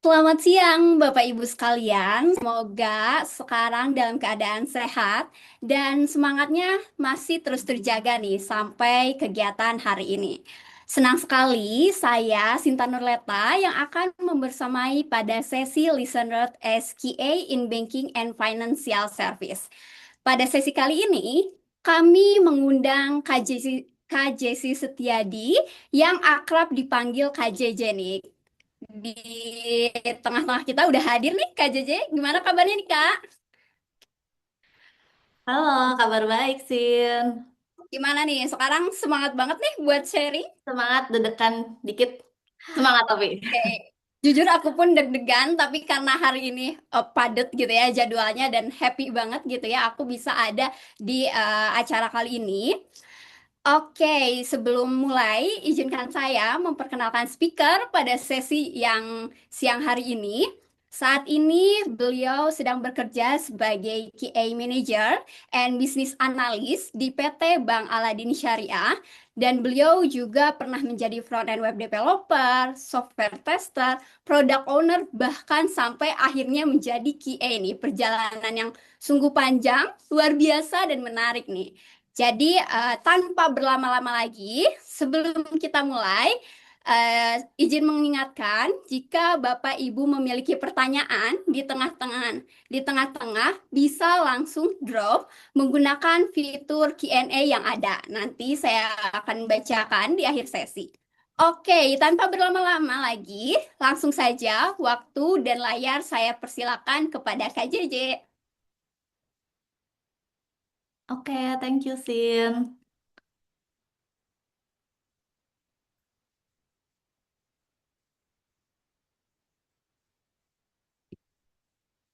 Selamat siang, Bapak Ibu sekalian. Semoga sekarang dalam keadaan sehat dan semangatnya masih terus terjaga nih sampai kegiatan hari ini. Senang sekali saya Sinta Nurleta yang akan membersamai pada sesi Listener SQA in Banking and Financial Service. Pada sesi kali ini, kami mengundang KJC Setiadi yang akrab dipanggil KJJ nih. Di tengah-tengah kita udah hadir nih Kak JJ. Gimana kabarnya nih Kak? Halo, kabar baik, Sin. Gimana nih? Sekarang semangat banget nih buat sharing. Semangat deg-degan dikit. Semangat tapi. Oke. Jujur aku pun deg-degan, tapi karena hari ini padet gitu ya jadwalnya dan happy banget gitu ya aku bisa ada di acara kali ini. Oke, sebelum mulai, izinkan saya memperkenalkan speaker pada sesi yang siang hari ini. Saat ini beliau sedang bekerja sebagai QA Manager and Business Analyst di PT Bank Aladin Syariah dan beliau juga pernah menjadi front-end web developer, software tester, product owner, bahkan sampai akhirnya menjadi QA nih. Perjalanan yang sungguh panjang, luar biasa dan menarik nih. Jadi, tanpa berlama-lama lagi, sebelum kita mulai, izin mengingatkan jika Bapak Ibu memiliki pertanyaan di tengah-tengah bisa langsung drop menggunakan fitur Q&A yang ada. Nanti saya akan bacakan di akhir sesi. Oke, tanpa berlama-lama lagi, langsung saja waktu dan layar saya persilakan kepada Kak JJ. Oke, thank you, Sin.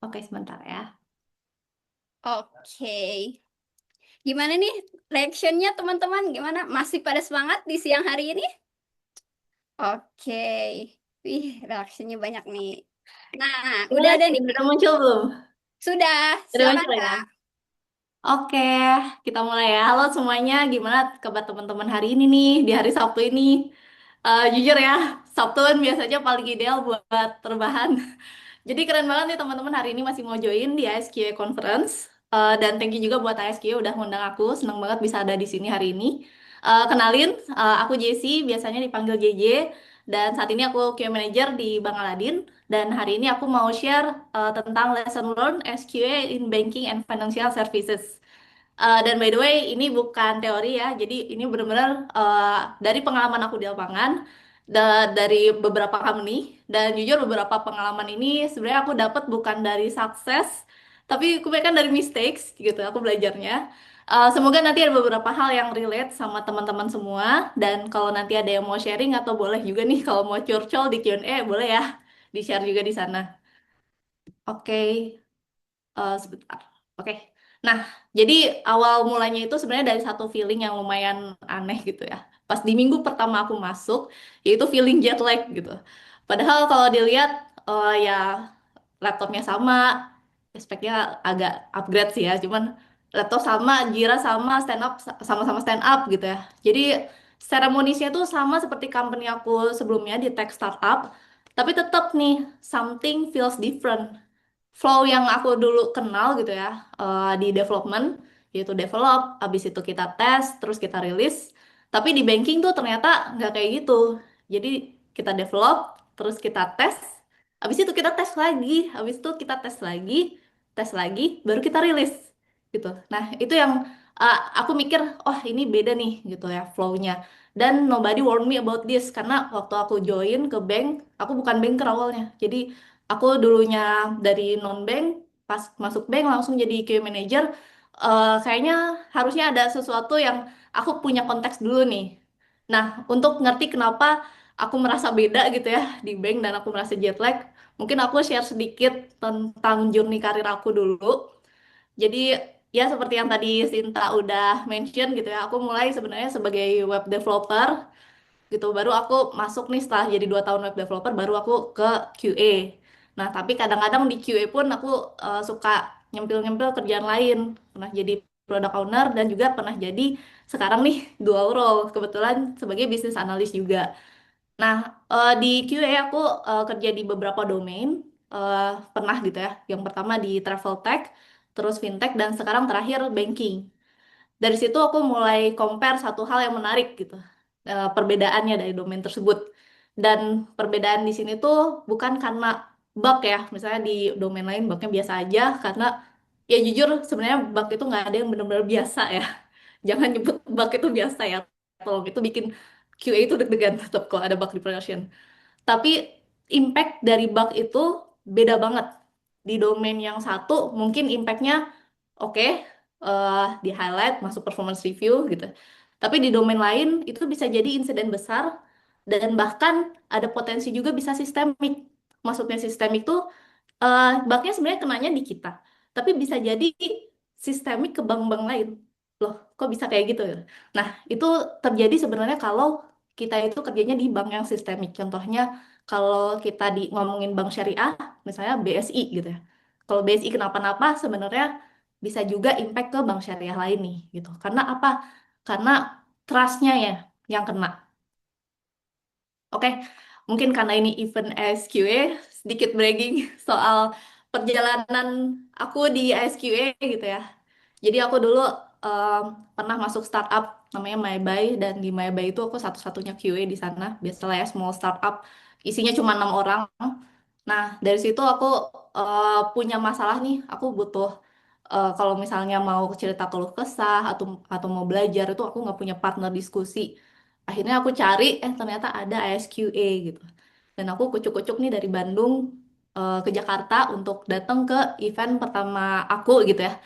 Oke, sebentar ya. Oke. Gimana nih reactionnya teman-teman? Gimana? Masih pada semangat di siang hari ini? Oke. Wih, reaksinya banyak nih. Nah, udah Gimana, ada nih. Sin? Udah muncul belum? Sudah. Udah Silakan, muncul ya? Kak. Oke, kita mulai ya. Halo semuanya, gimana kabar teman-teman hari ini nih, di hari Sabtu ini? Jujur ya, Sabtu kan biasanya paling ideal buat terbahan. Jadi keren banget nih teman-teman hari ini masih mau join di ASQ Conference. Dan thank you juga buat ASQ udah ngundang aku. Senang banget bisa ada di sini hari ini. Kenalin, aku Jessie, biasanya dipanggil JJ. Dan saat ini aku QA Manager di Bank Aladin. Dan hari ini aku mau share tentang lesson learned SQA in Banking and Financial Services. Dan by the way, ini bukan teori ya, jadi ini benar-benar dari pengalaman aku di lapangan, dari beberapa company, dan jujur beberapa pengalaman ini sebenarnya aku dapat bukan dari sukses, tapi kebanyakan dari mistakes gitu, aku belajarnya. Semoga nanti ada beberapa hal yang relate sama teman-teman semua, dan kalau nanti ada yang mau sharing atau boleh juga nih kalau mau curcol di Q&A, boleh ya, di-share juga di sana. Oke. Sebentar. Oke. Nah, jadi awal mulanya itu sebenarnya dari satu feeling yang lumayan aneh gitu ya. Pas di minggu pertama aku masuk, yaitu feeling jet lag gitu. Padahal kalau dilihat ya laptopnya sama, speknya agak upgrade sih ya. Cuman laptop sama, Jira sama, stand up sama-sama stand up gitu ya. Jadi secara monisnya tuh sama seperti company aku sebelumnya di tech startup, tapi tetap nih something feels different. Flow yang aku dulu kenal gitu ya di development, yaitu develop, habis itu kita tes, terus kita rilis. Tapi di banking tuh ternyata nggak kayak gitu. Jadi kita develop, terus kita tes, habis itu kita tes lagi, baru kita rilis gitu. Nah itu yang aku mikir, oh ini beda nih gitu ya flow-nya. Dan nobody warn me about this karena waktu aku join ke bank, aku bukan banker awalnya. Jadi aku dulunya dari non-bank, pas masuk bank langsung jadi QA manager. Kayaknya harusnya ada sesuatu yang aku punya konteks dulu nih. Nah, untuk ngerti kenapa aku merasa beda gitu ya di bank dan aku merasa jet lag, mungkin aku share sedikit tentang journey karir aku dulu. Jadi ya seperti yang tadi Sinta udah mention gitu ya, aku mulai sebenarnya sebagai web developer gitu baru aku masuk nih setelah jadi 2 tahun web developer baru aku ke QA. Nah tapi kadang-kadang di QA pun aku suka nyempil-nyempil kerjaan lain, pernah jadi product owner dan juga pernah jadi sekarang nih dual role kebetulan sebagai business analyst juga. Nah, di QA aku kerja di beberapa domain, pernah gitu ya. Yang pertama di travel tech, terus fintech, dan sekarang terakhir banking. Dari situ aku mulai compare satu hal yang menarik gitu, perbedaannya dari domain tersebut. Dan perbedaan di sini tuh bukan karena bug ya, misalnya di domain lain bugnya biasa aja, karena ya jujur sebenarnya bug itu nggak ada yang benar-benar biasa ya. Jangan nyebut bug itu biasa ya, tolong itu bikin QA itu deg-degan tetap kalau ada bug di production. Tapi impact dari bug itu beda banget. Di domain yang satu mungkin impactnya oke, di highlight, masuk performance review gitu. Tapi di domain lain itu bisa jadi insiden besar dan bahkan ada potensi juga bisa sistemik. Maksudnya sistemik tuh bugnya sebenarnya kenanya di kita. Tapi bisa jadi sistemik ke bank-bank lain. Loh, kok bisa kayak gitu ya? Nah, itu terjadi sebenarnya kalau kita itu kerjanya di bank yang sistemik. Contohnya, kalau kita di ngomongin bank syariah, misalnya BSI gitu ya. Kalau BSI kenapa-napa, sebenarnya bisa juga impact ke bank syariah lain nih, gitu. Karena apa? Karena trust-nya ya yang kena. Oke, mungkin karena ini event ASQA, sedikit bragging soal perjalanan aku di ASQA gitu ya. Jadi aku dulu em, pernah masuk startup namanya MyBuy, dan di MyBuy itu aku satu-satunya QA di sana. Biasalah ya, small startup, isinya cuma 6 orang. Nah, dari situ aku punya masalah nih. Aku butuh, kalau misalnya mau cerita keluh kesah atau mau belajar itu aku nggak punya partner diskusi. Akhirnya aku cari, ternyata ada ISQA gitu. Dan aku kucuk-kucuk nih dari Bandung ke Jakarta untuk datang ke event pertama aku gitu ya,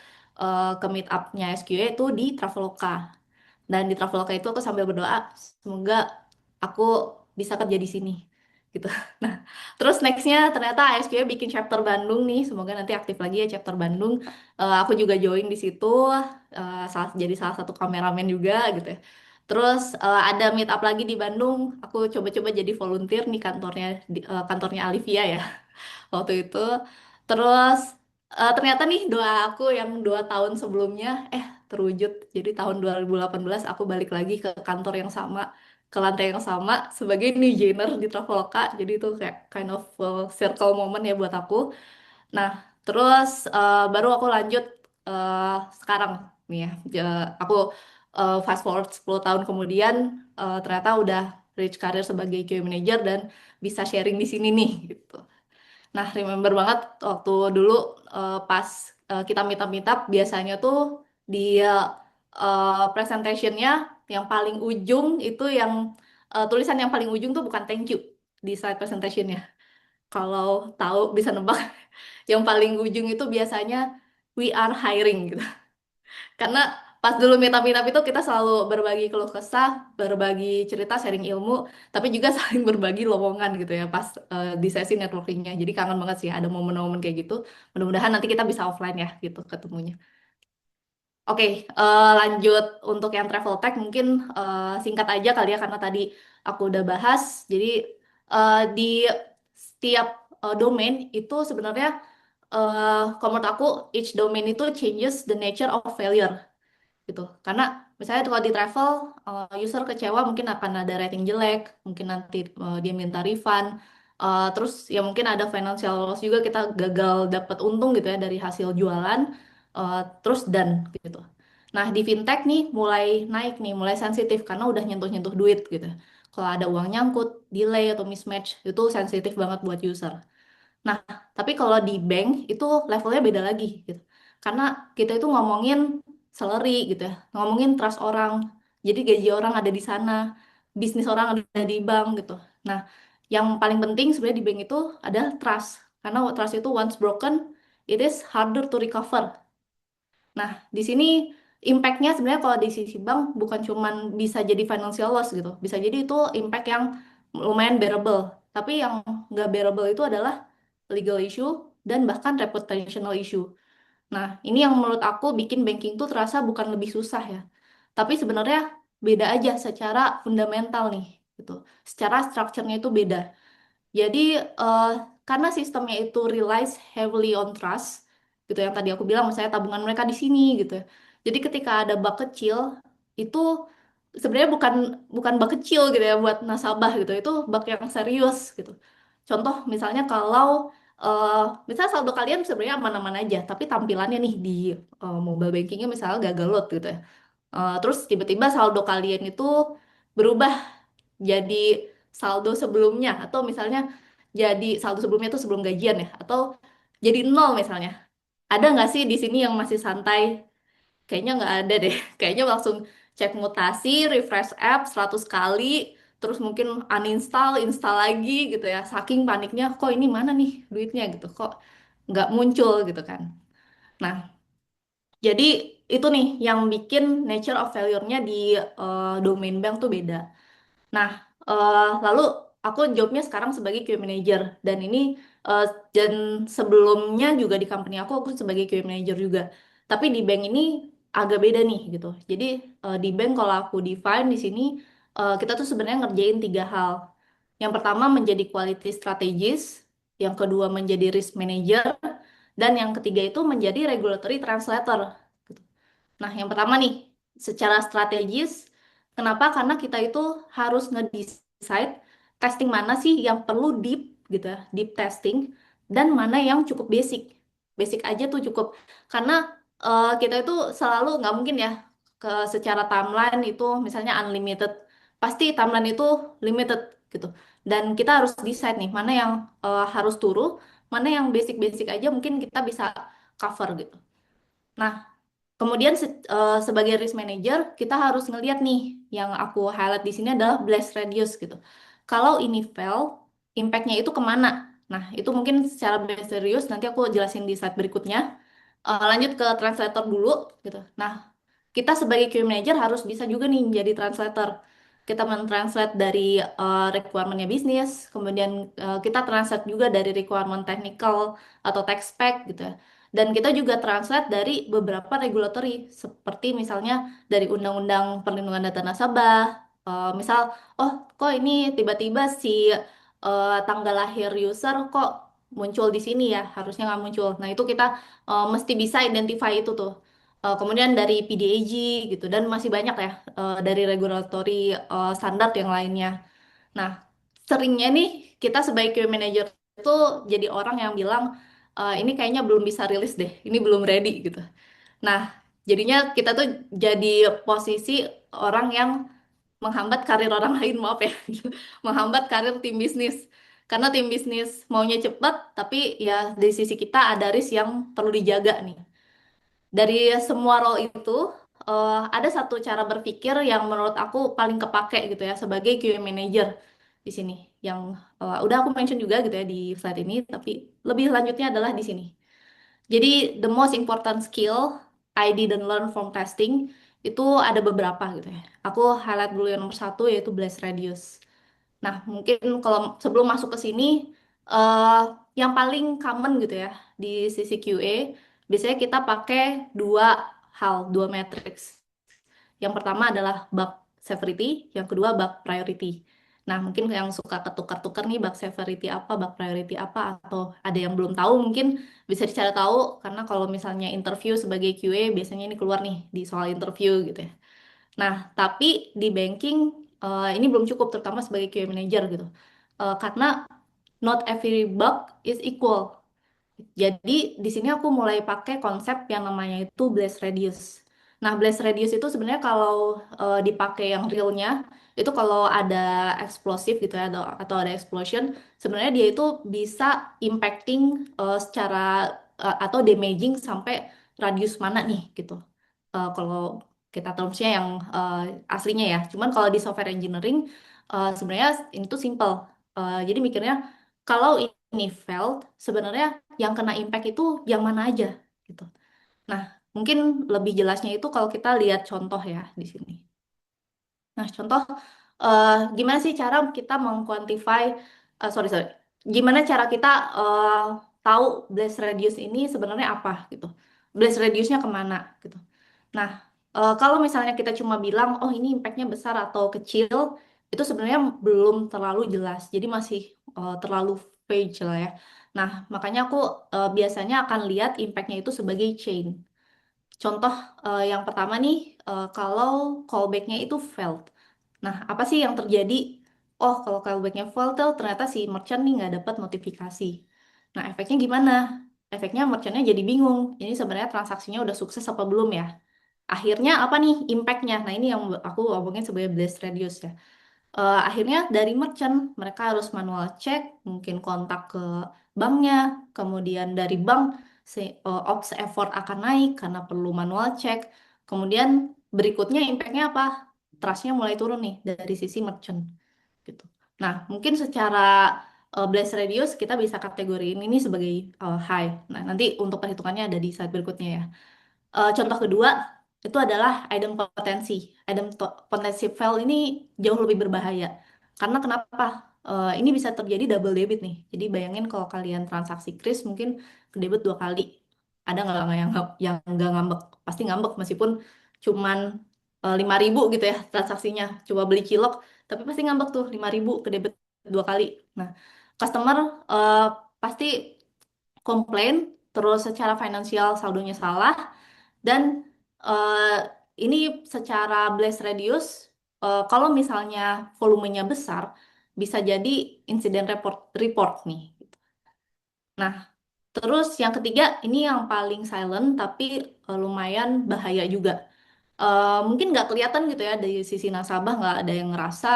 ke meet up-nya ISQA itu di Traveloka. Dan di Traveloka itu aku sambil berdoa, semoga aku bisa kerja di sini gitu. Nah, terus nextnya ternyata ASQ bikin chapter Bandung nih, semoga nanti aktif lagi ya chapter Bandung. Aku juga join di situ, jadi salah satu kameramen juga gitu ya. Terus ada meet up lagi di Bandung, aku coba-coba jadi volunteer nih kantornya Alivia ya waktu itu. Terus ternyata nih doa aku yang 2 tahun sebelumnya terwujud. Jadi tahun 2018 aku balik lagi ke kantor yang sama, ke lantai yang sama sebagai new joiner di Traveloka. Jadi itu kayak kind of circle moment ya buat aku. Nah, terus baru aku lanjut sekarang nih ya. Aku fast forward 10 tahun kemudian ternyata udah reach career sebagai QA manager dan bisa sharing di sini nih gitu. Nah, remember banget waktu dulu pas kita meetup-meetup, biasanya tuh di presentationnya yang paling ujung itu yang tulisan yang paling ujung tuh bukan thank you di slide presentationnya. Kalau tahu bisa nebak, yang paling ujung itu biasanya we are hiring gitu. Karena pas dulu meetup-meetup itu kita selalu berbagi keluh kesah, berbagi cerita, sharing ilmu, tapi juga saling berbagi lowongan gitu ya pas di sesi networkingnya. Jadi kangen banget sih ada momen-momen kayak gitu. Mudah-mudahan nanti kita bisa offline ya gitu ketemunya. Oke, lanjut untuk yang travel tech mungkin singkat aja kali ya karena tadi aku udah bahas. Jadi di setiap domain itu sebenarnya kalau menurut aku each domain itu changes the nature of failure gitu. Karena misalnya kalau di travel, user kecewa mungkin akan ada rating jelek, mungkin nanti dia minta refund, terus ya mungkin ada financial loss juga kita gagal dapat untung gitu ya dari hasil jualan, terus dan gitu. Nah di fintech nih mulai naik nih, mulai sensitif karena udah nyentuh-nyentuh duit gitu. Kalau ada uang nyangkut, delay atau mismatch itu sensitif banget buat user. Nah, tapi kalau di bank itu levelnya beda lagi gitu. Karena kita itu ngomongin salary gitu ya, ngomongin trust orang. Jadi gaji orang ada di sana, bisnis orang ada di bank gitu. Nah, yang paling penting sebenarnya di bank itu adalah trust. Karena trust itu once broken, it is harder to recover. Nah, di sini impact-nya sebenarnya kalau di sisi bank bukan cuman bisa jadi financial loss gitu. Bisa jadi itu impact yang lumayan bearable. Tapi yang nggak bearable itu adalah legal issue dan bahkan reputational issue. Nah, ini yang menurut aku bikin banking tuh terasa bukan lebih susah ya. Tapi sebenarnya beda aja secara fundamental nih gitu. Secara strukturnya itu beda. Jadi eh, karena sistemnya itu relies heavily on trust, gitu yang tadi aku bilang, misalnya tabungan mereka di sini gitu ya. Jadi ketika ada bug kecil, itu sebenarnya bukan bukan bug kecil gitu ya buat nasabah gitu. Itu bug yang serius gitu. Contoh misalnya kalau eh misalnya saldo kalian sebenarnya aman-aman aja, tapi tampilannya nih di mobile bankingnya misalnya gagal load gitu ya. Terus tiba-tiba saldo kalian itu berubah jadi saldo sebelumnya, atau misalnya jadi saldo sebelumnya itu sebelum gajian ya, atau jadi nol misalnya. Ada nggak sih di sini yang masih santai? Kayaknya nggak ada deh. Kayaknya langsung cek mutasi, refresh app 100 kali, terus mungkin uninstall, install lagi gitu ya. Saking paniknya, kok ini mana nih duitnya gitu, kok nggak muncul gitu kan. Nah, jadi itu nih yang bikin nature of failure-nya di domain bank tuh beda. Nah, lalu aku jobnya sekarang sebagai QA manager, dan ini eh, dan sebelumnya juga di company aku sebagai QA manager juga. Tapi di bank ini agak beda nih gitu. Jadi di bank kalau aku define di sini kita tuh sebenarnya ngerjain tiga hal. Yang pertama menjadi quality strategist, yang kedua menjadi risk manager, dan yang ketiga itu menjadi regulatory translator. Gitu. Nah, yang pertama nih, secara strategis, kenapa? Karena kita itu harus nge-decide testing mana sih yang perlu deep gitu ya, deep testing, dan mana yang cukup basic. Basic aja tuh cukup. Karena kita itu selalu nggak mungkin ya ke secara timeline itu misalnya unlimited. Pasti timeline itu limited gitu. Dan kita harus decide nih mana yang harus turun, mana yang basic-basic aja mungkin kita bisa cover gitu. Nah, kemudian sebagai risk manager, kita harus ngeliat nih, yang aku highlight di sini adalah blast radius gitu. Kalau ini fail, impact-nya itu kemana? Nah, itu mungkin secara blast radius nanti aku jelasin di slide berikutnya. Lanjut ke translator dulu gitu. Nah, kita sebagai QA manager harus bisa juga nih jadi translator. Kita mentranslate dari requirement-nya bisnis, kemudian kita translate juga dari requirement technical atau tech spec gitu ya. Dan kita juga translate dari beberapa regulatory, seperti misalnya dari Undang-Undang Perlindungan Data Nasabah. Misal, oh kok ini tiba-tiba si tanggal lahir user kok muncul di sini ya, harusnya nggak muncul. Nah itu kita mesti bisa identify itu tuh. Kemudian dari PDAG gitu, dan masih banyak ya dari regulatory standar yang lainnya. Nah, seringnya nih kita sebagai QA manager itu jadi orang yang bilang ini kayaknya belum bisa rilis deh, ini belum ready gitu. Nah, jadinya kita tuh jadi posisi orang yang menghambat karir orang lain, maaf ya, menghambat karir tim bisnis. Karena tim bisnis maunya cepat, tapi ya dari sisi kita ada risk yang perlu dijaga nih. Dari semua role itu, ada satu cara berpikir yang menurut aku paling kepake gitu ya sebagai QA manager di sini. Yang udah aku mention juga gitu ya di slide ini, tapi lebih lanjutnya adalah di sini. Jadi the most important skill I didn't learn from testing itu ada beberapa gitu ya. Aku highlight dulu yang nomor satu yaitu blast radius. Nah, mungkin kalau sebelum masuk ke sini, eh yang paling common gitu ya di sisi QA, biasanya kita pakai dua hal, dua matrix. Yang pertama adalah bug severity, yang kedua bug priority. Nah, mungkin yang suka ketukar-tukar nih bug severity apa, bug priority apa, atau ada yang belum tahu mungkin bisa dicari tahu, karena kalau misalnya interview sebagai QA biasanya ini keluar nih di soal interview gitu ya. Nah, tapi di banking ini belum cukup, terutama sebagai QA manager gitu. Karena not every bug is equal. Jadi di sini aku mulai pakai konsep yang namanya itu blast radius. Nah, blast radius itu sebenarnya kalau dipakai yang realnya, itu kalau ada eksplosif gitu ya, atau ada explosion, sebenarnya dia itu bisa impacting secara atau damaging sampai radius mana nih gitu. Kalau kita termsnya yang aslinya ya. Cuman kalau di software engineering sebenarnya ini tuh simple. Jadi mikirnya kalau ini failed, sebenarnya yang kena impact itu yang mana aja gitu. Nah, mungkin lebih jelasnya itu kalau kita lihat contoh ya di sini. Nah, contoh gimana sih cara kita mengkuantify, sorry sorry, gimana cara kita eh, tahu blast radius ini sebenarnya apa gitu, blast radiusnya kemana gitu. Nah, kalau misalnya kita cuma bilang, oh ini impactnya besar atau kecil, itu sebenarnya belum terlalu jelas, jadi masih terlalu vague lah ya. Nah, makanya aku biasanya akan lihat impactnya itu sebagai chain. Contoh yang pertama nih, kalau callback-nya itu failed. Nah, apa sih yang terjadi? Oh, kalau callback-nya failed tuh ternyata si merchant nih nggak dapat notifikasi. Nah, efeknya gimana? Efeknya merchantnya jadi bingung. Ini sebenarnya transaksinya udah sukses apa belum ya? Akhirnya apa nih impact-nya? Nah, ini yang aku ngomongin sebagai blast radius ya. Akhirnya dari merchant mereka harus manual cek, mungkin kontak ke banknya, kemudian dari bank ops effort akan naik karena perlu manual cek. Kemudian berikutnya impactnya apa? Trustnya mulai turun nih dari sisi merchant gitu. Nah, mungkin secara blast radius kita bisa kategoriin ini sebagai high. Nah, nanti untuk perhitungannya ada di slide berikutnya ya. Contoh kedua itu adalah idem potensi. Potensi fail ini jauh lebih berbahaya. Karena kenapa? Ini bisa terjadi double debit nih. Jadi bayangin kalau kalian transaksi kris mungkin ke debit 2 kali. Ada nggak yang nggak ngambek? Pasti ngambek meskipun cuman 5.000 gitu ya transaksinya. Coba beli cilok, tapi pasti ngambek tuh 5.000 ke debit 2 kali. Nah, customer eh, pasti komplain, terus secara finansial saldonya salah, dan eh, ini secara blast radius, kalau misalnya volumenya besar, bisa jadi insiden report nih. Nah, terus yang ketiga, ini yang paling silent tapi lumayan bahaya juga. Mungkin nggak kelihatan gitu ya dari sisi nasabah nggak ada yang ngerasa,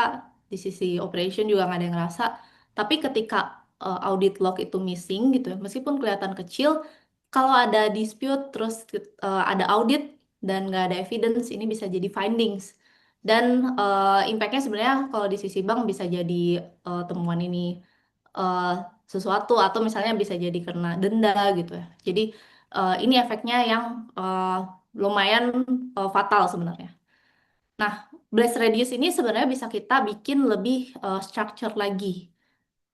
di sisi operation juga nggak ada yang ngerasa. Tapi ketika audit log itu missing gitu ya, meskipun kelihatan kecil, kalau ada dispute terus ada audit dan nggak ada evidence, ini bisa jadi findings. Dan impactnya sebenarnya kalau di sisi bank bisa jadi temuan ini eh, sesuatu atau misalnya bisa jadi kena denda gitu ya. Jadi ini efeknya yang lumayan fatal sebenarnya. Nah, blast radius ini sebenarnya bisa kita bikin lebih structure lagi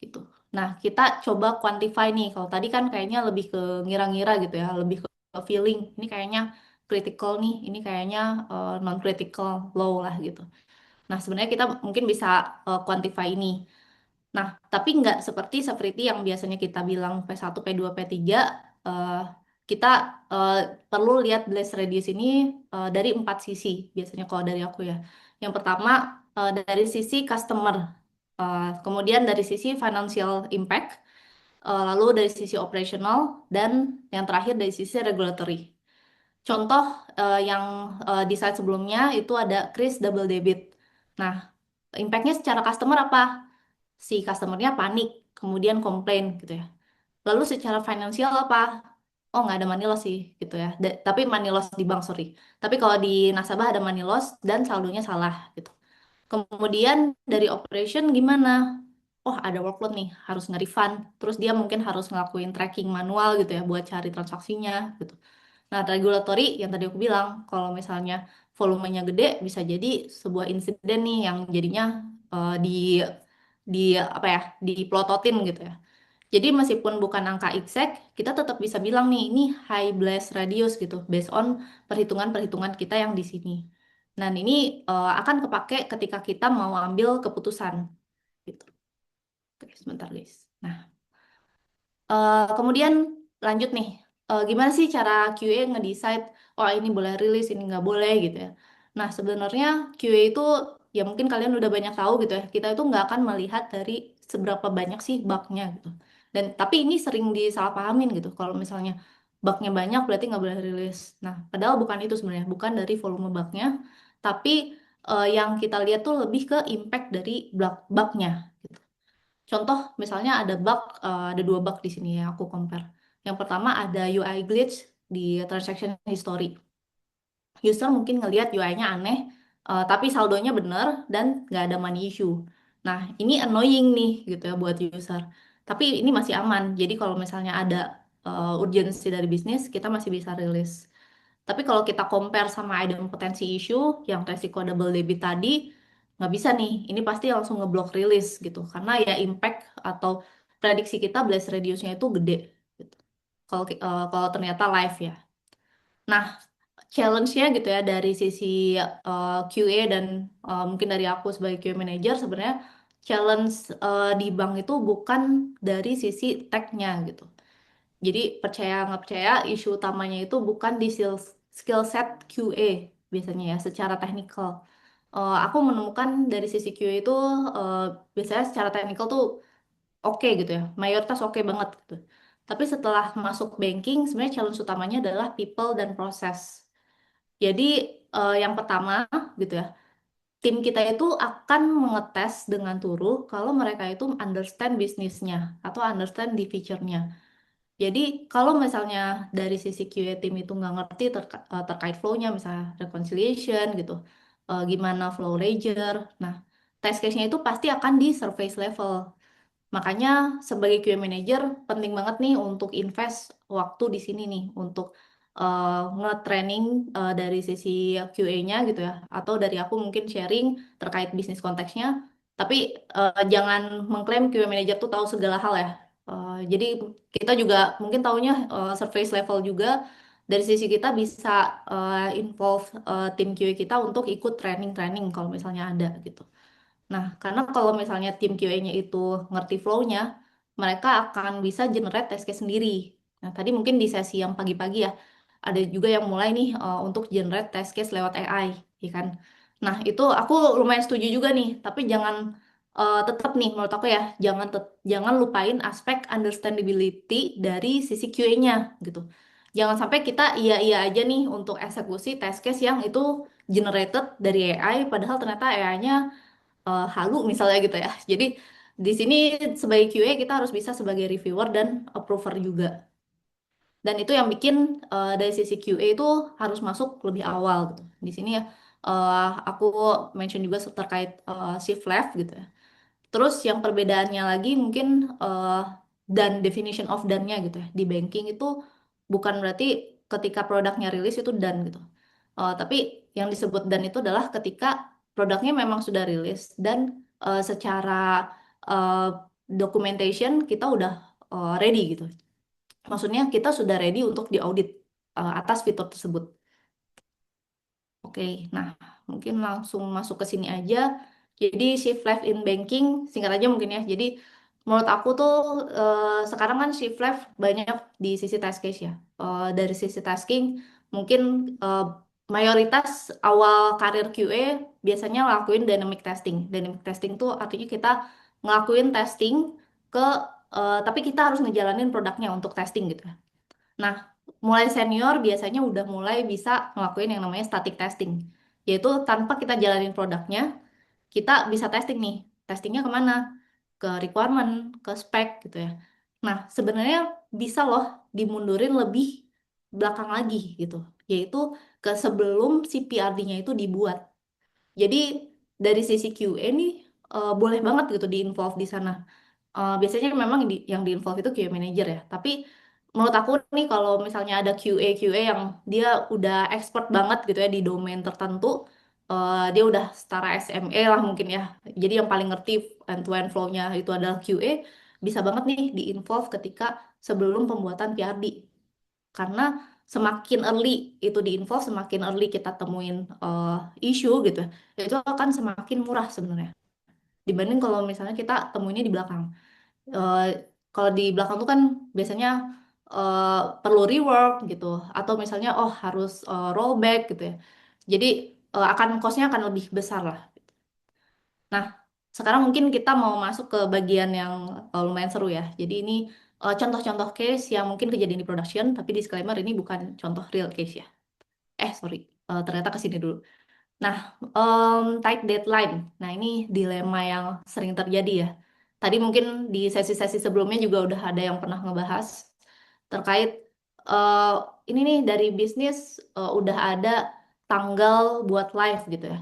gitu. Nah, kita coba quantify nih. Kalau tadi kan kayaknya lebih ke ngira-ngira gitu ya, lebih ke feeling. Ini kayaknya critical nih, ini kayaknya non-critical low lah gitu. Nah, sebenarnya kita mungkin bisa quantify ini. Nah, tapi nggak seperti yang biasanya kita bilang P1, P2, P3, eh, kita eh, perlu lihat blast radius ini dari 4 sisi, biasanya kalau dari aku ya. Yang pertama, dari sisi customer, kemudian dari sisi financial impact, lalu dari sisi operational, dan yang terakhir dari sisi regulatory. Contoh yang di slide sebelumnya itu ada Kris double debit. Nah, impactnya secara customer apa? Si customernya panik, kemudian komplain gitu ya. Lalu secara finansial apa? Oh, nggak ada money loss sih gitu ya. Tapi money loss di bank, sorry. Tapi kalau di nasabah ada money loss dan saldonya salah gitu. Kemudian dari operation gimana? Oh, ada workload nih, harus nge-refund. Terus dia mungkin harus ngelakuin tracking manual gitu ya buat cari transaksinya gitu. Nah, regulatory yang tadi aku bilang, kalau misalnya volumenya gede bisa jadi sebuah insiden nih yang jadinya di apa ya, diplototin gitu ya. Jadi meskipun bukan angka exact, kita tetap bisa bilang nih ini high blast radius gitu, based on perhitungan-perhitungan kita yang di sini. Dan ini akan kepake ketika kita mau ambil keputusan gitu. Oke, sebentar guys. Nah, kemudian lanjut nih, gimana sih cara QA nge-decide, oh ini boleh rilis, ini nggak boleh gitu ya. Nah, sebenarnya QA itu, ya mungkin kalian udah banyak tahu gitu ya, kita itu nggak akan melihat dari seberapa banyak sih bugnya gitu. Dan tapi ini sering disalahpahamin gitu, kalau misalnya bugnya banyak berarti nggak boleh rilis. Nah, padahal bukan itu sebenarnya, bukan dari volume bugnya, tapi yang kita lihat tuh lebih ke impact dari bugnya. Contoh misalnya ada bug, ada 2 bug di sini ya aku compare. Yang pertama ada UI glitch di transaction history. User mungkin ngelihat UI-nya aneh, tapi saldonya bener dan nggak ada money issue. Nah, ini annoying nih gitu ya buat user. Tapi ini masih aman. Jadi kalau misalnya ada urgensi dari bisnis, kita masih bisa rilis. Tapi kalau kita compare sama item potensi issue yang resiko double debit tadi, nggak bisa nih. Ini pasti langsung ngeblok rilis gitu. Karena ya impact atau prediksi kita blast radiusnya itu gede. Gitu. Kalau ternyata live ya. Nah, challenge-nya gitu ya dari sisi QA dan mungkin dari aku sebagai QA manager sebenarnya challenge di bank itu bukan dari sisi tech-nya gitu. Jadi percaya nggak percaya, isu utamanya itu bukan di skill set QA biasanya ya secara teknikal. Aku menemukan dari sisi QA itu eh, biasanya secara teknikal tuh oke gitu ya, mayoritas oke banget gitu. Tapi setelah masuk banking, sebenarnya challenge utamanya adalah people dan proses. Jadi yang pertama gitu ya, tim kita itu akan mengetes dengan Turu kalau mereka itu understand bisnisnya atau understand di feature-nya. Jadi kalau misalnya dari sisi QA tim itu nggak ngerti terkait flow-nya, misalnya reconciliation gitu, gimana flow ledger, nah test case-nya itu pasti akan di surface level. Makanya sebagai QA manager penting banget nih untuk invest waktu di sini nih untuk nge-training dari sisi QA-nya gitu ya, atau dari aku mungkin sharing terkait bisnis konteksnya. Tapi jangan mengklaim QA manager tuh tahu segala hal ya. Jadi kita juga mungkin taunya surface level juga. Dari sisi kita bisa involve tim QA kita untuk ikut training-training kalau misalnya ada gitu. Nah, karena kalau misalnya tim QA-nya itu ngerti flow-nya, mereka akan bisa generate test case sendiri. Nah, tadi mungkin di sesi yang pagi-pagi ya, ada juga yang mulai nih untuk generate test case lewat AI, ya kan? Nah, itu aku lumayan setuju juga nih, tapi jangan tetap nih menurut aku ya, jangan lupain aspek understandability dari sisi QA-nya gitu. Jangan sampai kita iya-iya aja nih untuk eksekusi test case yang itu generated dari AI, padahal ternyata AI-nya halu misalnya gitu ya. Jadi di sini sebagai QA kita harus bisa sebagai reviewer dan approver juga. Dan itu yang bikin dari sisi QA itu harus masuk lebih awal gitu. Di sini ya aku mention juga terkait shift left gitu ya. Terus yang perbedaannya lagi mungkin dan definition of done-nya gitu ya. Di banking itu bukan berarti ketika produknya rilis itu done gitu. Tapi yang disebut done itu adalah ketika produknya memang sudah rilis dan secara uh, documentation kita udah ready gitu. Maksudnya kita sudah ready untuk diaudit atas fitur tersebut. Oke, nah mungkin langsung masuk ke sini aja. Jadi shift left in banking, singkat aja mungkin ya. Jadi menurut aku tuh sekarang kan shift left banyak di sisi task case ya. Dari sisi tasking, mungkin eh, mayoritas awal karir QA biasanya ngelakuin dynamic testing. Dynamic testing tuh artinya kita ngelakuin testing ke, tapi kita harus ngejalanin produknya untuk testing gitu ya. Nah, mulai senior biasanya udah mulai bisa ngelakuin yang namanya static testing. Yaitu tanpa kita jalanin produknya, kita bisa testing nih. Testingnya kemana? Ke requirement, ke spec gitu ya. Nah, sebenarnya bisa loh dimundurin lebih belakang lagi gitu. Yaitu ke sebelum si PRD-nya itu dibuat. Jadi dari sisi QA nih boleh banget gitu di-involve di sana. Biasanya memang yang di-involve itu QA manager ya. Tapi menurut aku nih kalau misalnya ada QA yang dia udah expert banget gitu ya di domain tertentu, dia udah setara SME lah mungkin ya. Jadi yang paling ngerti end-to-end flow-nya itu adalah QA, bisa banget nih di-involve ketika sebelum pembuatan PRD. Karena semakin early itu di-involve, semakin early kita temuin isu gitu, itu akan semakin murah sebenarnya. Dibanding kalau misalnya kita temuinnya di belakang. Eh, Kalau di belakang tuh kan biasanya eh, perlu rework gitu, atau misalnya oh harus rollback gitu ya. Jadi akan cost-nya akan lebih besar lah. Nah, sekarang mungkin kita mau masuk ke bagian yang lumayan seru ya. Jadi ini contoh-contoh case yang mungkin kejadian di production, tapi disclaimer ini bukan contoh real case ya. Sorry, ternyata ke sini dulu. Nah, tight deadline. Nah, ini dilema yang sering terjadi ya. Tadi mungkin di sesi-sesi sebelumnya juga udah ada yang pernah ngebahas terkait eh, ini nih dari bisnis udah ada tanggal buat live gitu ya.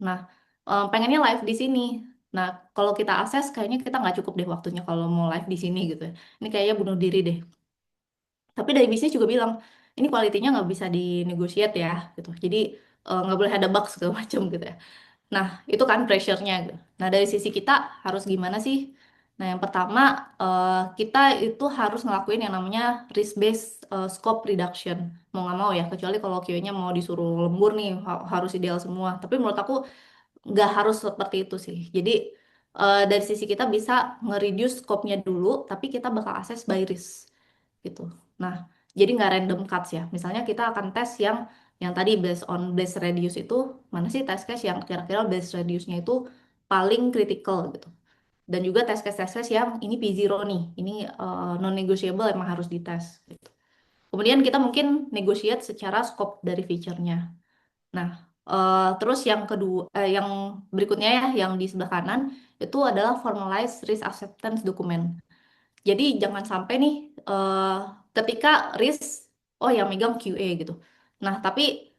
Nah, pengennya live di sini. Nah, kalau kita akses kayaknya kita nggak cukup deh waktunya kalau mau live di sini gitu ya. Ini kayaknya bunuh diri deh. Tapi dari bisnis juga bilang, ini kualitinya nggak bisa dinegosiate ya gitu. Jadi nggak boleh ada bug segala macam gitu ya. Nah, itu kan pressure-nya gitu. Nah, dari sisi kita harus gimana sih? Nah, yang pertama, kita itu harus ngelakuin yang namanya risk-based scope reduction. Mau nggak mau ya, kecuali kalau QA-nya mau disuruh lembur nih, harus ideal semua. Tapi menurut aku, nggak harus seperti itu sih. Jadi, dari sisi kita bisa nge-reduce scope-nya dulu, tapi kita bakal assess by risk gitu. Nah, jadi nggak random cuts ya. Misalnya kita akan tes yang Yang tadi based on blast radius itu mana sih test case yang kira-kira blast radiusnya itu paling critical gitu. Dan juga test case yang ini P0 nih, ini non-negotiable emang harus dites gitu. Kemudian kita mungkin negotiate secara scope dari feature-nya. Nah, terus yang kedua, yang berikutnya ya, yang di sebelah kanan itu adalah formalized risk acceptance document. Jadi jangan sampai nih ketika risk, oh yang megang QA gitu. Nah, tapi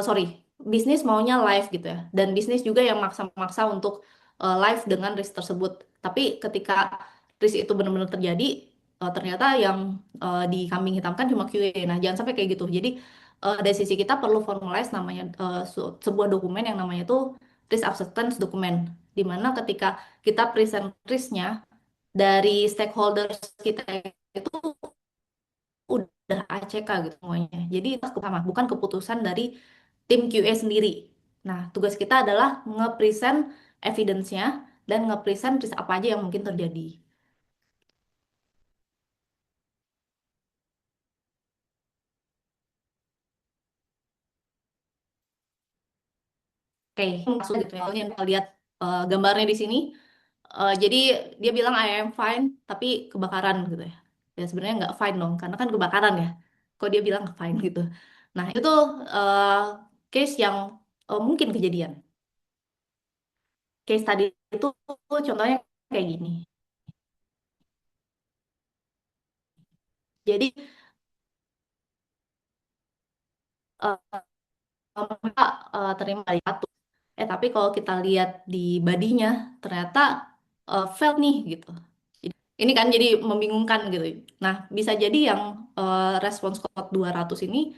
sorry, bisnis maunya live gitu ya. Dan bisnis juga yang maksa-maksa untuk live dengan risk tersebut. Tapi ketika risk itu benar-benar terjadi, ternyata yang dikambing hitamkan cuma QA. Nah, jangan sampai kayak gitu. Jadi dari sisi kita perlu formalize namanya sebuah dokumen yang namanya itu risk acceptance document. Di mana ketika kita present risknya dari stakeholders kita itu udah ACK gitu semuanya. Jadi itu sama, bukan keputusan dari tim QA sendiri. Nah, tugas kita adalah nge-present evidence-nya dan nge-present risk apa aja yang mungkin terjadi. Oke, maksud gitu ya. Yang kita lihat gambarnya di sini. Jadi dia bilang I am fine, tapi kebakaran gitu ya. Ya sebenarnya nggak fine dong, karena kan kebakaran ya. Kok dia bilang fine gitu. Nah, itu tuh eh, case yang mungkin kejadian. Case tadi itu contohnya kayak gini. Jadi eh, mereka terima dari satu. Tapi kalau kita lihat di badinya ternyata failed nih gitu. Ini kan jadi membingungkan gitu. Nah, bisa jadi yang response code 200 ini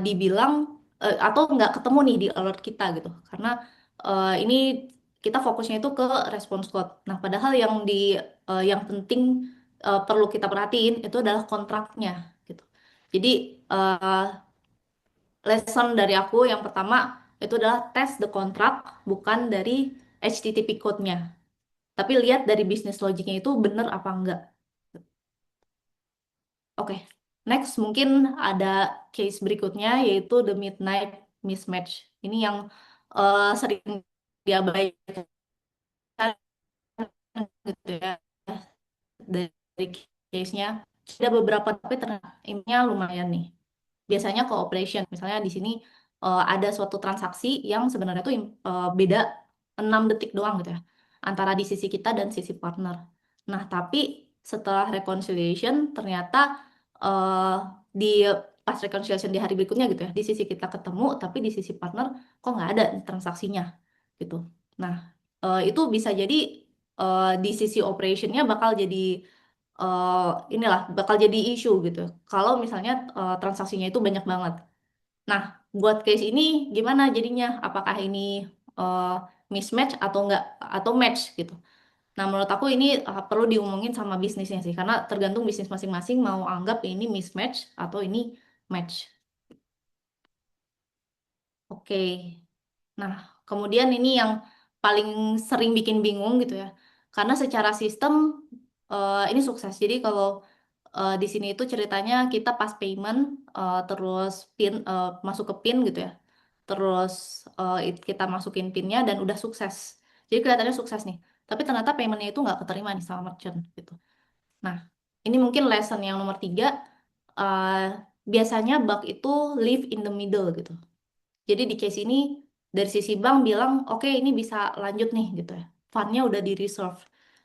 dibilang atau nggak ketemu nih di alert kita gitu. Karena ini kita fokusnya itu ke response code. Nah, padahal yang penting perlu kita perhatiin itu adalah kontraknya gitu. Jadi eh, lesson dari aku yang pertama itu adalah test the contract bukan dari HTTP code-nya. Tapi lihat dari bisnis logiknya itu bener apa enggak. Oke, next mungkin ada case berikutnya yaitu the midnight mismatch. Ini yang sering diabaikan gitu ya dari case-nya. Ada beberapa tapi ternyata ininya lumayan nih. Biasanya cooperation, misalnya di sini ada suatu transaksi yang sebenarnya tuh beda 6 detik doang gitu ya antara di sisi kita dan sisi partner. Nah, tapi setelah reconciliation ternyata eh, di pas reconciliation di hari berikutnya gitu ya, di sisi kita ketemu tapi di sisi partner kok nggak ada transaksinya gitu. Nah, itu bisa jadi di sisi operationnya bakal jadi eh, inilah bakal jadi isu gitu. Kalau misalnya transaksinya itu banyak banget. Nah, buat case ini gimana jadinya? Apakah ini eh, mismatch atau enggak atau match gitu? Nah, menurut aku ini perlu diomongin sama bisnisnya sih, karena tergantung bisnis masing-masing mau anggap ini mismatch atau ini match. Oke. Nah, kemudian ini yang paling sering bikin bingung gitu ya. Karena secara sistem ini sukses. Jadi kalau di sini itu ceritanya kita pas payment terus pin masuk ke pin gitu ya. Terus kita masukin pinnya dan udah sukses. Jadi kelihatannya sukses nih. Tapi ternyata paymentnya itu nggak keterima nih sama merchant gitu. Nah, ini mungkin lesson yang nomor tiga. eh, Biasanya bug itu live in the middle gitu. Jadi di case ini dari sisi bank bilang oke ini bisa lanjut nih gitu ya. Fundnya udah di reserve.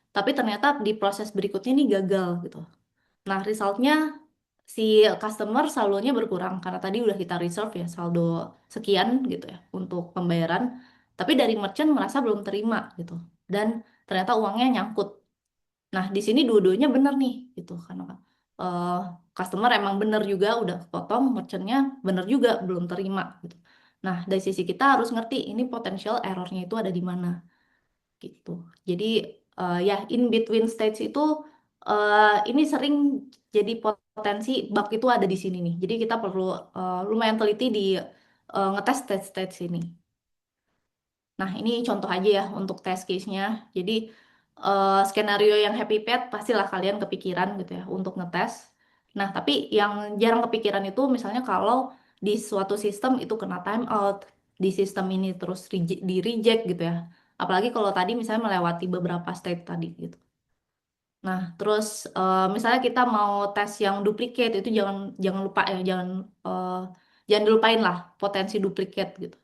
Tapi ternyata di proses berikutnya ini gagal gitu. Nah resultnya si customer saldonya berkurang karena tadi udah kita reserve ya saldo sekian gitu ya untuk pembayaran. Tapi dari merchant merasa belum terima gitu. Dan ternyata uangnya nyangkut. Nah di sini dua-duanya bener nih gitu karena eh, customer emang bener juga udah potong, merchantnya bener juga belum terima gitu. Nah, dari sisi kita harus ngerti ini potensial errornya itu ada di mana gitu. Jadi ya in between stage itu ini sering jadi potensi bug itu ada di sini nih. Jadi kita perlu lumayan teliti di ngetes stage-stage ini. Nah, ini contoh aja ya untuk test case-nya. Jadi skenario yang happy path pastilah kalian kepikiran gitu ya untuk ngetes. Nah, tapi yang jarang kepikiran itu misalnya kalau di suatu sistem itu kena time out, di sistem ini terus di reject gitu ya. Apalagi kalau tadi misalnya melewati beberapa state tadi gitu. Nah, terus misalnya kita mau tes yang duplicate itu jangan jangan lupa ya, eh, jangan dilupain lah potensi duplicate gitu.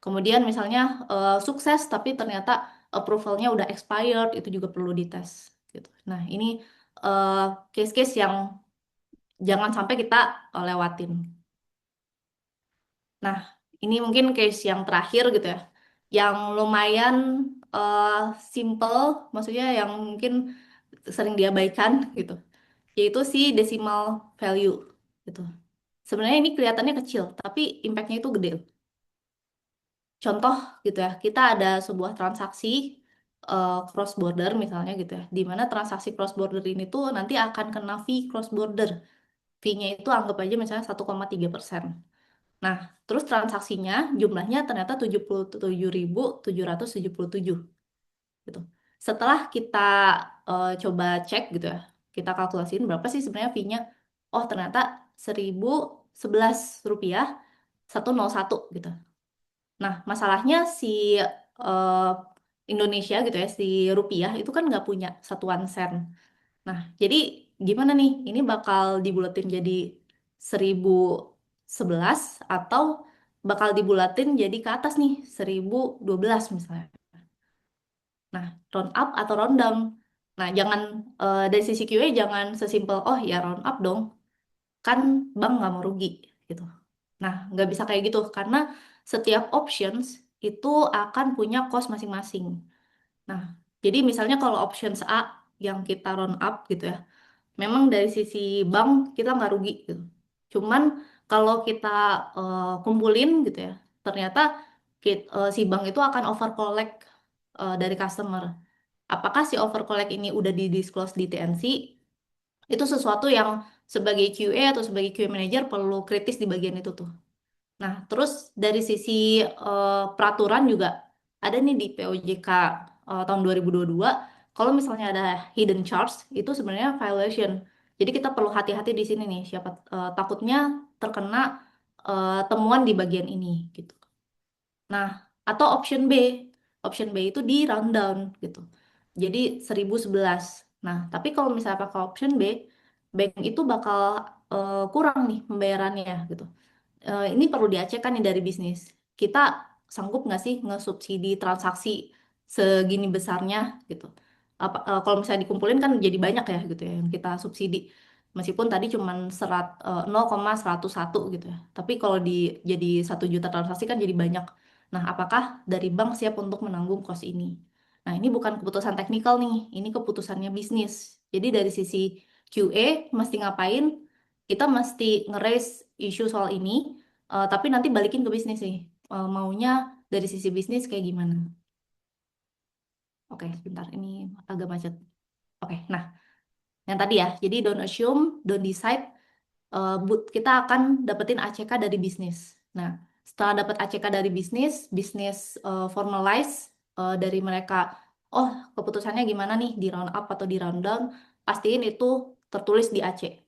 Kemudian misalnya sukses tapi ternyata approvalnya udah expired itu juga perlu dites gitu. Nah, ini eh, case-case yang jangan sampai kita lewatin. Nah, ini mungkin case yang terakhir gitu ya, yang lumayan eh, simple, maksudnya yang mungkin sering diabaikan gitu, yaitu si decimal value gitu. Sebenarnya ini kelihatannya kecil, tapi impact-nya itu gede. Contoh gitu ya, kita ada sebuah transaksi cross border misalnya gitu ya, di mana transaksi cross border ini tuh nanti akan kena fee cross border. Fee-nya itu anggap aja misalnya 1,3%. Nah, terus transaksinya jumlahnya ternyata 77.777 gitu. Setelah kita coba cek gitu ya, kita kalkulasiin berapa sih sebenarnya fee-nya. Oh, ternyata 1.011 rupiah 101 gitu. Nah, masalahnya si eh, Indonesia gitu ya, si rupiah itu kan nggak punya satuan sen. Nah, jadi gimana nih? Ini bakal dibulatin jadi 1.011 atau bakal dibulatin jadi ke atas nih 1.012 misalnya. Nah, round up atau round down. Nah, jangan dari sisi QA jangan sesimpel oh ya round up dong, kan bank nggak mau rugi gitu. Nah, nggak bisa kayak gitu karena setiap options itu akan punya cost masing-masing. Nah, jadi misalnya kalau options A yang kita round up gitu ya, memang dari sisi bank kita nggak rugi gitu. Cuman kalau kita kumpulin gitu ya, ternyata si bank itu akan over collect dari customer. Apakah si over collect ini udah di disclose di TNC? Itu sesuatu yang sebagai QA atau sebagai QA manager perlu kritis di bagian itu tuh. Nah, terus dari sisi peraturan juga ada nih di POJK tahun 2022, kalau misalnya ada hidden charge itu sebenarnya violation. Jadi kita perlu hati-hati di sini nih, siapa takutnya terkena temuan di bagian ini gitu. Nah, atau option B. Option B itu di rundown gitu. Jadi 1.011. Nah, tapi kalau misalnya pakai option B, bank itu bakal kurang nih pembayarannya gitu. Ini perlu diacekkan nih dari bisnis. Kita sanggup nggak sih ngesubsidi transaksi segini besarnya gitu. Kalau misalnya dikumpulin kan jadi banyak ya gitu ya yang kita subsidi. Meskipun tadi cuma 0,101 gitu ya. Tapi kalau jadi 1 juta transaksi kan jadi banyak. Nah, apakah dari bank siap untuk menanggung kos ini? Nah, ini bukan keputusan teknikal nih, ini keputusannya bisnis. Jadi dari sisi QA mesti ngapain? Kita mesti nge-raise isu soal ini, tapi nanti balikin ke bisnis sih. Maunya dari sisi bisnis kayak gimana? Oke, sebentar ini agak macet. Oke, nah yang tadi ya, jadi don't assume, don't decide, kita akan dapetin ACK dari bisnis. Nah, setelah dapat ACK dari bisnis, bisnis formalize dari mereka, oh keputusannya gimana nih di round up atau di round down, pastiin itu tertulis di AC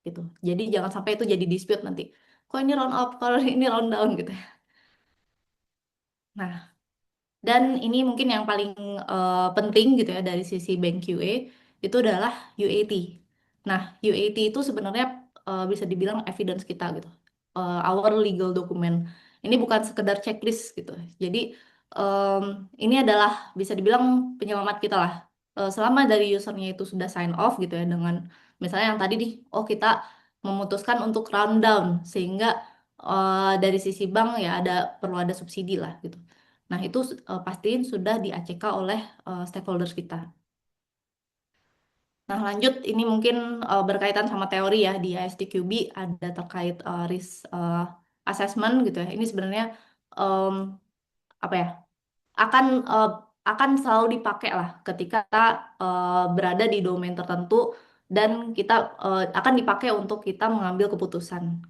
gitu. Jadi jangan sampai itu jadi dispute nanti. Kok ini round up, kalau ini round down gitu. Nah, dan ini mungkin yang paling penting gitu ya dari sisi bank QA itu adalah UAT. Nah, UAT itu sebenarnya bisa dibilang evidence kita gitu. Our legal document. Ini bukan sekedar checklist gitu. Jadi em, ini adalah bisa dibilang penyelamat kita lah. Selama dari usernya itu sudah sign off gitu ya dengan misalnya yang tadi nih, oh kita memutuskan untuk rundown sehingga dari sisi bank ya perlu ada subsidi lah gitu. Nah, itu pastiin sudah di ACK oleh stakeholders kita. Nah, lanjut ini mungkin berkaitan sama teori ya di ISTQB ada terkait risk assessment gitu ya. Ini sebenarnya em, apa ya? akan eh, akan selalu dipakai lah ketika berada di domain tertentu dan kita akan dipakai untuk kita mengambil keputusan.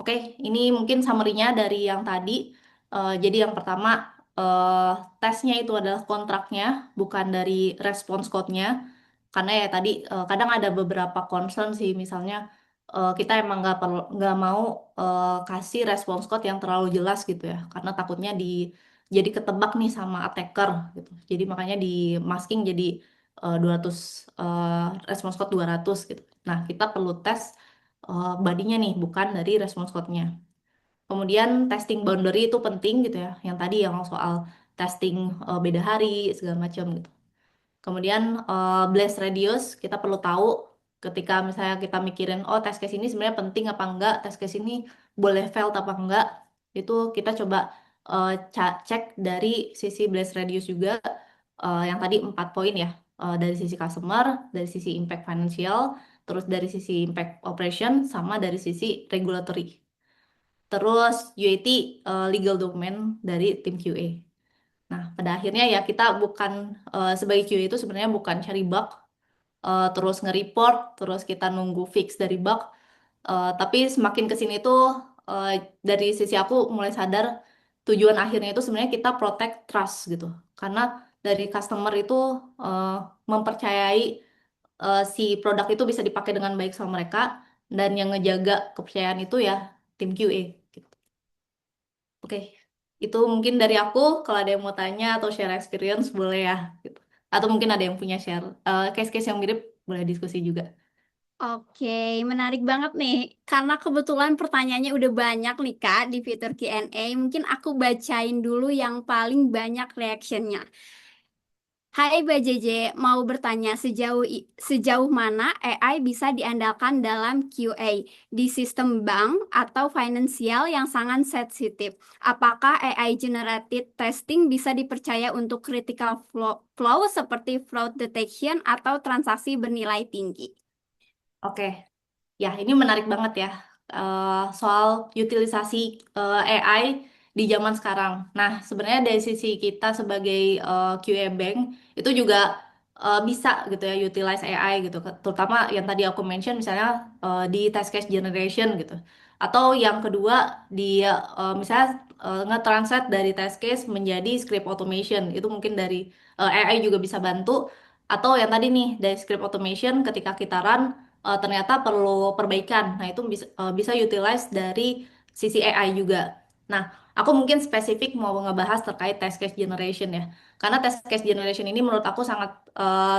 Oke, ini mungkin summary-nya dari yang tadi. Jadi yang pertama, eh, tesnya itu adalah kontraknya, bukan dari response code-nya. Karena ya tadi kadang ada beberapa concern sih, misalnya kita emang nggak mau kasih respons code yang terlalu jelas gitu ya, karena takutnya jadi ketebak nih sama attacker gitu. Jadi makanya di masking jadi 200 respons code 200 gitu. Nah, kita perlu tes bodinya nih, bukan dari respons code-nya. Kemudian testing boundary itu penting gitu ya, yang tadi yang soal testing beda hari segala macam gitu. Kemudian blast radius kita perlu tahu ketika misalnya kita mikirin oh test case ini sebenarnya penting apa enggak, test case ini boleh failed apa enggak, itu kita coba cek dari sisi blast radius juga, yang tadi 4 poin ya. Dari sisi customer, dari sisi impact financial, terus dari sisi impact operation, sama dari sisi regulatory. Terus UAT, legal document dari tim QA. Nah, pada akhirnya ya kita bukan sebagai QA itu sebenarnya bukan cari bug, terus nge-report, terus kita nunggu fix dari bug. Tapi semakin ke sini tuh eh, dari sisi aku mulai sadar tujuan akhirnya itu sebenarnya kita protect trust gitu. Karena dari customer itu eh, mempercayai si produk itu bisa dipakai dengan baik sama mereka, dan yang ngejaga kepercayaan itu ya tim QA. Gitu. Oke, itu mungkin dari aku. Kalau ada yang mau tanya atau share experience boleh ya. Gitu. Atau mungkin ada yang punya share case-case yang mirip, boleh diskusi juga. Oke, menarik banget nih. Karena kebetulan pertanyaannya udah banyak nih Kak di fitur Q&A. Mungkin aku bacain dulu yang paling banyak reactionnya. Hai Mbak JJ, mau bertanya sejauh mana AI bisa diandalkan dalam QA di sistem bank atau finansial yang sangat sensitif? Apakah AI generated testing bisa dipercaya untuk critical flow seperti fraud detection atau transaksi bernilai tinggi? Oke, ya, ini menarik banget ya, soal utilisasi AI di zaman sekarang. Nah, sebenarnya dari sisi kita sebagai QA Bank itu juga bisa gitu ya utilize AI gitu, terutama yang tadi aku mention misalnya di test case generation gitu. Atau yang kedua di misalnya nge-translate dari test case menjadi script automation. Itu mungkin dari AI juga bisa bantu. Atau yang tadi nih dari script automation ketika kita run ternyata perlu perbaikan. Nah, itu bisa utilize dari sisi AI juga. Nah, aku mungkin spesifik mau ngebahas terkait test case generation ya. Karena test case generation ini menurut aku sangat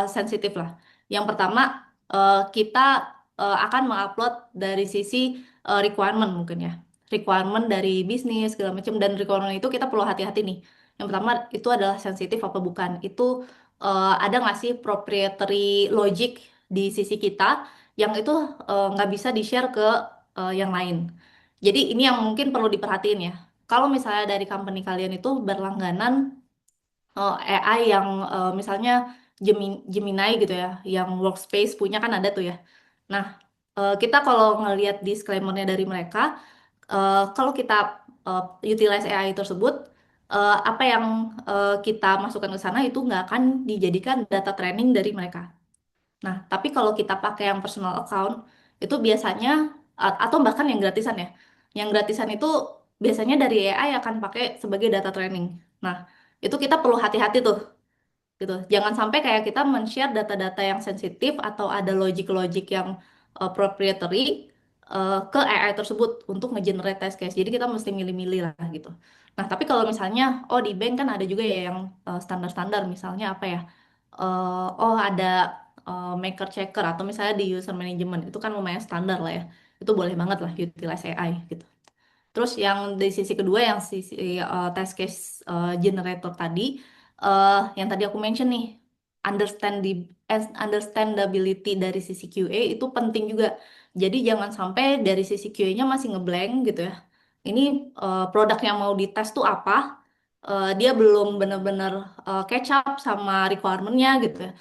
sensitif lah. Yang pertama, kita akan mengupload dari sisi requirement mungkin ya. Requirement dari bisnis segala macam, dan requirement itu kita perlu hati-hati nih. Yang pertama itu adalah sensitif apa bukan? Itu ada nggak sih proprietary logic di sisi kita yang itu nggak bisa di-share ke yang lain. Jadi ini yang mungkin perlu diperhatiin ya. Kalau misalnya dari company kalian itu berlangganan AI yang misalnya Gemini gitu ya, yang Workspace punya kan ada tuh ya. Nah, kita kalau ngelihat disclaimer-nya dari mereka, kalau kita utilize AI tersebut, apa yang kita masukkan ke sana itu nggak akan dijadikan data training dari mereka. Nah, tapi kalau kita pakai yang personal account, itu biasanya, atau bahkan yang gratisan ya, yang gratisan itu biasanya dari AI akan pakai sebagai data training. Nah, itu kita perlu hati-hati tuh, gitu. Jangan sampai kayak kita men-share data-data yang sensitif atau ada logic-logic yang proprietary ke AI tersebut untuk nge-generate test case. Jadi kita mesti milih-milih lah gitu. Nah, tapi kalau misalnya, oh di bank kan ada juga ya yang standar-standar, misalnya apa ya? Oh ada maker checker atau misalnya di user management itu kan lumayan standar lah ya. Itu boleh banget lah utilize AI gitu. Terus yang dari sisi kedua yang sisi test case generator tadi, yang tadi aku mention nih, understandability dari sisi QA itu penting juga. Jadi jangan sampai dari sisi QA-nya masih ngeblank gitu ya. Ini produk yang mau dites tuh apa? Dia belum benar-benar catch up sama requirement-nya gitu ya.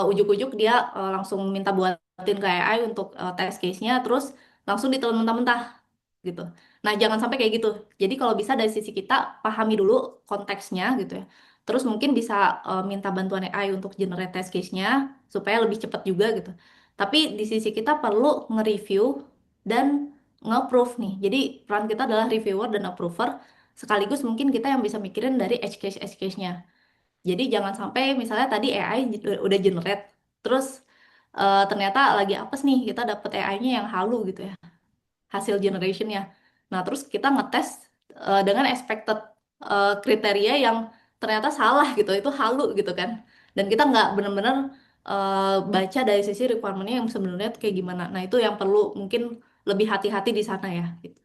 Ujuk-ujuk dia langsung minta buatin ke AI untuk test case-nya, terus langsung ditelan mentah-mentah gitu. Nah, jangan sampai kayak gitu. Jadi kalau bisa dari sisi kita pahami dulu konteksnya gitu ya. Terus mungkin bisa minta bantuan AI untuk generate test case-nya supaya lebih cepat juga gitu. Tapi di sisi kita perlu nge-review dan nge-approve nih. Jadi peran kita adalah reviewer dan approver, sekaligus mungkin kita yang bisa mikirin dari edge case-nya. Jadi jangan sampai misalnya tadi AI udah generate, terus ternyata lagi apes nih, kita dapet AI-nya yang halu gitu ya, hasil generationnya. Nah, terus kita ngetes dengan expected kriteria yang ternyata salah gitu, itu halu gitu kan. Dan kita nggak bener-bener baca dari sisi requirement-nya yang sebenarnya tuh kayak gimana. Nah, itu yang perlu mungkin lebih hati-hati di sana ya. Gitu.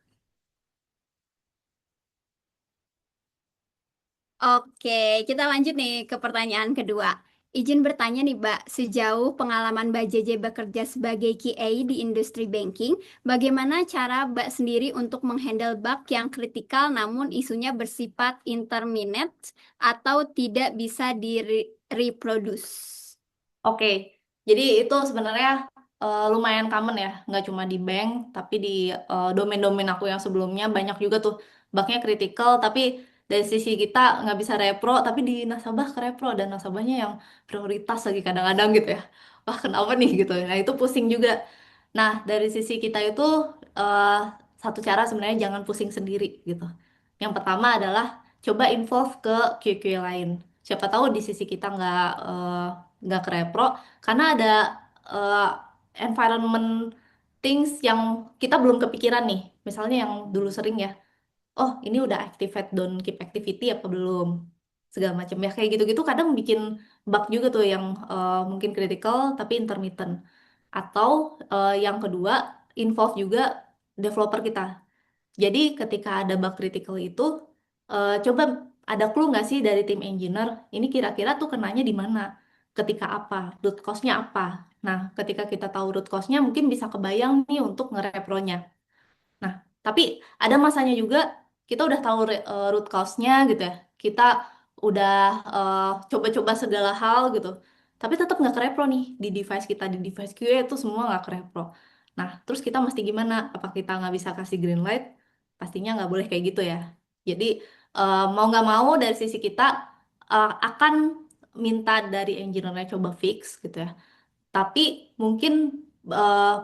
Oke, kita lanjut nih ke pertanyaan kedua. Izin bertanya nih, Mbak, sejauh pengalaman Mbak JJ bekerja sebagai QA di industri banking, bagaimana cara Mbak sendiri untuk menghandle bug yang kritikal namun isunya bersifat intermittent atau tidak bisa direproduce? Oke, jadi itu sebenarnya lumayan common ya, nggak cuma di bank, tapi di domain-domain aku yang sebelumnya banyak juga tuh bugnya kritikal, tapi dari sisi kita nggak bisa repro, tapi di nasabah ke repro dan nasabahnya yang prioritas lagi kadang-kadang gitu ya. Wah, kenapa nih gitu? Nah, itu pusing juga. Nah, dari sisi kita itu eh, satu cara sebenarnya jangan pusing sendiri gitu. Yang pertama adalah coba involve ke QQ lain. Siapa tahu di sisi kita nggak ke repro karena ada eh, environment things yang kita belum kepikiran nih. Misalnya yang dulu sering ya, oh ini udah activate don't keep activity apa belum? Segala macam ya kayak gitu-gitu kadang bikin bug juga tuh yang mungkin critical tapi intermittent. Atau yang kedua, involve juga developer kita. Jadi ketika ada bug critical itu, coba ada clue nggak sih dari tim engineer, ini kira-kira tuh kenanya di mana? Ketika apa? Root cause-nya apa? Nah, ketika kita tahu root cause-nya, mungkin bisa kebayang nih untuk nge-repronya. Nah, tapi ada masanya juga kita udah tahu root cause-nya gitu ya. Kita udah coba-coba segala hal gitu. Tapi tetap nggak kerepro nih di device kita, di device QA itu semua nggak kerepro. Nah, terus kita mesti gimana? Apa kita nggak bisa kasih green light? Pastinya nggak boleh kayak gitu ya. Jadi mau nggak mau dari sisi kita akan minta dari engineer-nya coba fix gitu ya. Tapi mungkin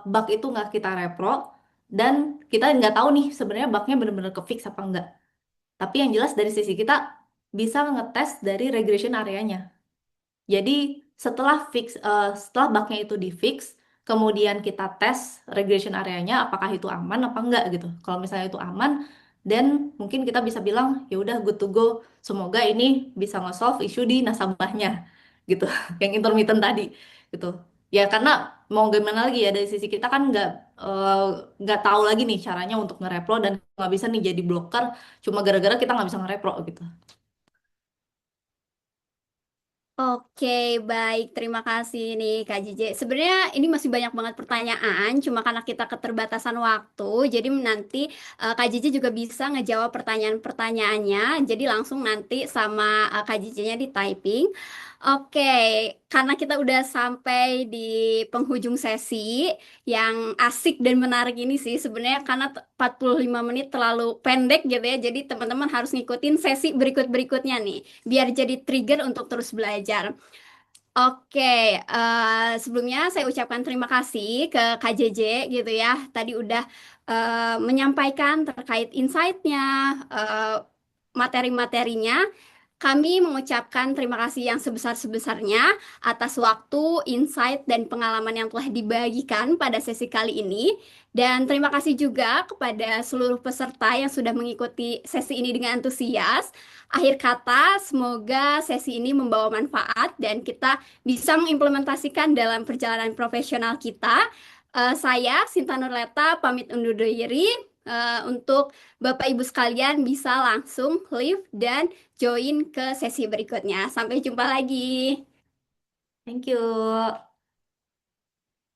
bug itu nggak kita repro dan kita nggak tahu nih sebenarnya bugnya benar-benar ke fix apa enggak. Tapi yang jelas dari sisi kita bisa ngetes dari regression areanya. Jadi setelah bugnya itu di fix, kemudian kita tes regression areanya apakah itu aman apa enggak gitu. Kalau misalnya itu aman, dan mungkin kita bisa bilang ya udah good to go. Semoga ini bisa nge-solve issue di nasabahnya gitu, yang intermittent tadi gitu. Ya karena mau gimana lagi ya dari sisi kita kan eh, nggak tahu lagi nih caranya untuk nge-repro dan nggak bisa nih jadi blocker cuma gara-gara kita nggak bisa nge-repro gitu. Oke, baik. Terima kasih nih Kak JJ. Sebenarnya ini masih banyak banget pertanyaan, cuma karena kita keterbatasan waktu, jadi nanti Kak JJ juga bisa ngejawab pertanyaan-pertanyaannya. Jadi langsung nanti sama Kak JJ-nya di typing. Oke, karena kita udah sampai di penghujung sesi yang asik dan menarik ini sih, sebenarnya karena 45 menit terlalu pendek gitu ya, jadi teman-teman harus ngikutin sesi berikut-berikutnya nih biar jadi trigger untuk terus belajar. Oke, sebelumnya saya ucapkan terima kasih ke Kak JJ gitu ya. Tadi udah menyampaikan terkait insight-nya, materi-materinya. Kami mengucapkan terima kasih yang sebesar-sebesarnya atas waktu, insight, dan pengalaman yang telah dibagikan pada sesi kali ini. Dan terima kasih juga kepada seluruh peserta yang sudah mengikuti sesi ini dengan antusias. Akhir kata, semoga sesi ini membawa manfaat dan kita bisa mengimplementasikan dalam perjalanan profesional kita. Saya, Sinta Nurleta, pamit undur diri. Untuk Bapak Ibu sekalian bisa langsung leave dan join ke sesi berikutnya. Sampai jumpa lagi. Thank you.